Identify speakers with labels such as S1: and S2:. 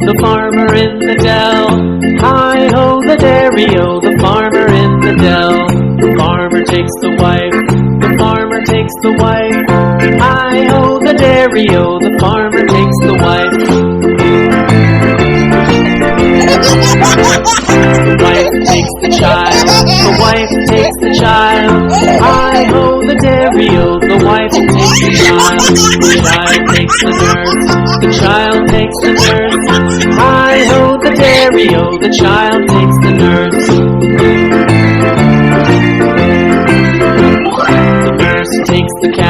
S1: The farmer in the dell. Hi-ho the dairy-o, the farmer in the dell. The farmer takes the wife, the farmer takes the wife. Hi-ho the dairy-o, the farmer takes the wife. The wife takes the child, the wife takes the child. Hi-ho the dairy-o, the wife takes the child. The child takes the nurse, the child takes the nurse. Hi-ho the dairy-o, the child takes the nurse. The nurse takes the cat.